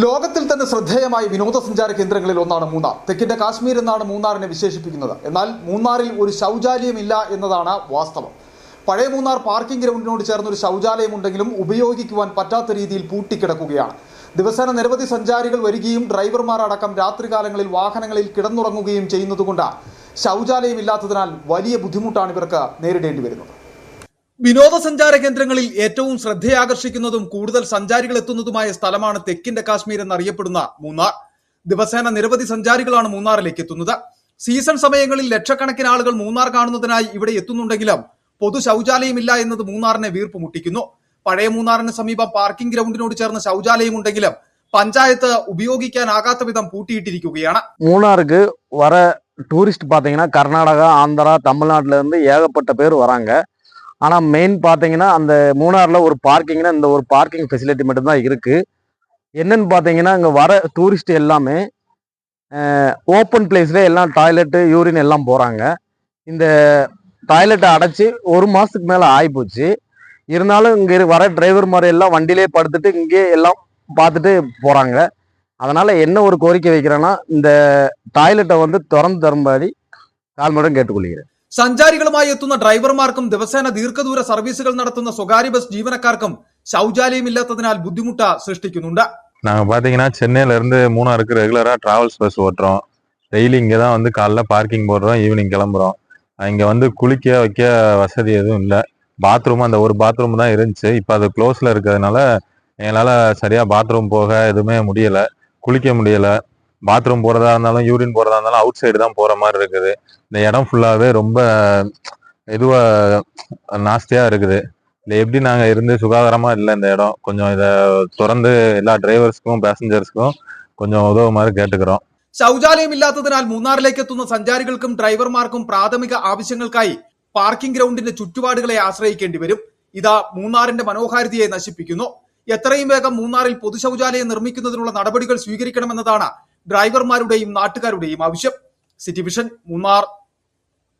ലോകത്തിൽ തന്നെ ശ്രദ്ധേയമായ വിനോദസഞ്ചാര കേന്ദ്രങ്ങളിൽ ഒന്നാണ് മൂന്നാർ. തെക്കിന്റെ കാശ്മീർ എന്നാണ് മൂന്നാറിനെ വിശേഷിപ്പിക്കുന്നത്. എന്നാൽ മൂന്നാറിൽ ഒരു ശൗചാലയമില്ല എന്നതാണ് വാസ്തവം. പഴയ മൂന്നാർ പാർക്കിംഗ് ഗ്രൗണ്ടിനോട് ചേർന്നൊരു ശൗചാലയം ഉണ്ടെങ്കിലും ഉപയോഗിക്കുവാൻ പറ്റാത്ത രീതിയിൽ പൂട്ടിക്കിടക്കുകയാണ്. ദിവസേന നിരവധി സഞ്ചാരികൾ വരികയും ഡ്രൈവർമാർ അടക്കം രാത്രികാലങ്ങളിൽ വാഹനങ്ങളിൽ കിടന്നുറങ്ങുകയും ചെയ്യുന്നതുകൊണ്ട് ശൗചാലയമില്ലാത്തതിനാൽ വലിയ ബുദ്ധിമുട്ടാണ് ഇവർക്ക് നേരിടേണ്ടി വരുന്നത്. വിനോദസഞ്ചാര കേന്ദ്രങ്ങളിൽ ഏറ്റവും ശ്രദ്ധയാകർഷിക്കുന്നതും കൂടുതൽ സഞ്ചാരികൾ എത്തുന്നതുമായ സ്ഥലമാണ് തെക്കിന്റെ കാശ്മീർ എന്നറിയപ്പെടുന്ന മൂന്നാർ. ദിവസേന നിരവധി സഞ്ചാരികളാണ് മൂന്നാറിലേക്ക് എത്തുന്നത്. സീസൺ സമയങ്ങളിൽ ലക്ഷക്കണക്കിന് ആളുകൾ മൂന്നാർ കാണുന്നതിനായി ഇവിടെ എത്തുന്നുണ്ടെങ്കിലും പൊതു ശൗചാലയമില്ല എന്നത് മൂന്നാറിനെ വീർപ്പ് മുട്ടിക്കുന്നു. പഴയ മൂന്നാറിന് സമീപം പാർക്കിംഗ് ഗ്രൗണ്ടിനോട് ചേർന്ന ശൗചാലയം ഉണ്ടെങ്കിലും പഞ്ചായത്ത് ഉപയോഗിക്കാനാകാത്ത വിധം പൂട്ടിയിട്ടിരിക്കുകയാണ്. மூணாருக்கு வர டூரிஸ்ட் பார்த்தீங்கன்னா கர்நாடகா, ஆந்திரா, தமிழ்நாட்டில இருந்து ஏகப்பட்ட பேர் வராங்க. ஆனால் மெயின் பார்த்தீங்கன்னா அந்த மூணாரில் ஒரு பார்க்கிங்னா இந்த ஒரு பார்க்கிங் ஃபெசிலிட்டி மட்டும்தான் இருக்குது. என்னன்னு பார்த்தீங்கன்னா இங்கே வர டூரிஸ்ட் எல்லாமே ஓப்பன் பிளேஸ்ல எல்லாம் டாய்லெட்டு, யூரின் எல்லாம் போகிறாங்க. இந்த டாய்லெட்டை அடைச்சி ஒரு மாதத்துக்கு மேலே ஆகிப்போச்சு. இருந்தாலும் இங்கே வர டிரைவர் மாதிரி எல்லாம் வண்டியிலே படுத்துட்டு இங்கே எல்லாம் பார்த்துட்டு போகிறாங்க. அதனால் என்ன ஒரு கோரிக்கை வைக்கிறேன்னா இந்த டாய்லெட்டை வந்து திறந்து தரும்படி താഴ്മയോടെ കേട്ടുകൊള്ളുകയാണ്. സഞ്ചാരികളുമായി എത്തുന്ന ഡ്രൈവർമാർക്കും ദിവസേന ദീർഘദൂര സർവീസുകൾ നടത്തുന്ന സ്വകാര്യ ബസ് ജീവനക്കാർക്കും ശൗചാലയമില്ലാത്തതിനാൽ ബുദ്ധിമുട്ട് സൃഷ്ടിക്കുന്നുണ്ട്. நாங்க பாத்தீங்கன்னா சென்னையில இருந்து மூணாருக்கு ரெகுலரா டிராவல்ஸ் பஸ் ஓட்டுறோம். டெய்லி இங்க தான் வந்து காலைல பார்க்கிங் போடுறோம், ஈவினிங் கிளம்புறோம். இங்க வந்து குளிக்க வைக்க வசதி எதுவும் இல்லை. பாத்ரூம் அந்த ஒரு பாத்ரூம் தான் இருந்துச்சு. இப்போ அது க்ளோஸ்ல இருக்கிறதுனால எங்களால் சரியா பாத்ரூம் போக எதுவுமே முடியலை, குளிக்க முடியலை. பாத்ரூம் போகிறதா இருந்தாலும் யூரின் போகிறதா இருந்தாலும் அவுட் சைடு தான் போகிற மாதிரி இருக்குது. இந்த இடம் ஃபுல்லாகவே ரொம்ப இதுவாக நாஸ்தியாக இருக்குது. இல்லை எப்படி நாங்கள் இருந்து சுகாதாரமாக இல்லை இந்த இடம். கொஞ்சம் இதை திறந்து எல்லா டிரைவர்ஸ்க்கும் பேசஞ்சர்ஸ்க்கும் கொஞ்சம் உதவுமாறு கேட்டுக்கிறோம். ശൗചാലയമില്ലാത്തതിനാൽ മൂന്നാറിലേക്ക് എത്തുന്ന സഞ്ചാരികൾക്കും ഡ്രൈവർമാർക്കും പ്രാഥമിക ആവശ്യങ്ങൾക്കായി പാർക്കിംഗ് ഗ്രൗണ്ടിന്റെ ചുറ്റുപാടുകളെ ആശ്രയിക്കേണ്ടി വരും. ഇത് മൂന്നാറിന്റെ മനോഹാരിതയെ നശിപ്പിക്കുന്നു. എത്രയും വേഗം മൂന്നാറിൽ പൊതു ശൗചാലയം നിർമ്മിക്കുന്നതിനുള്ള നടപടികൾ സ്വീകരിക്കണമെന്നതാണ് ഡ്രൈവർമാരുടെയും നാട്ടുകാരുടെയും ആവശ്യം. City vision, Munnar.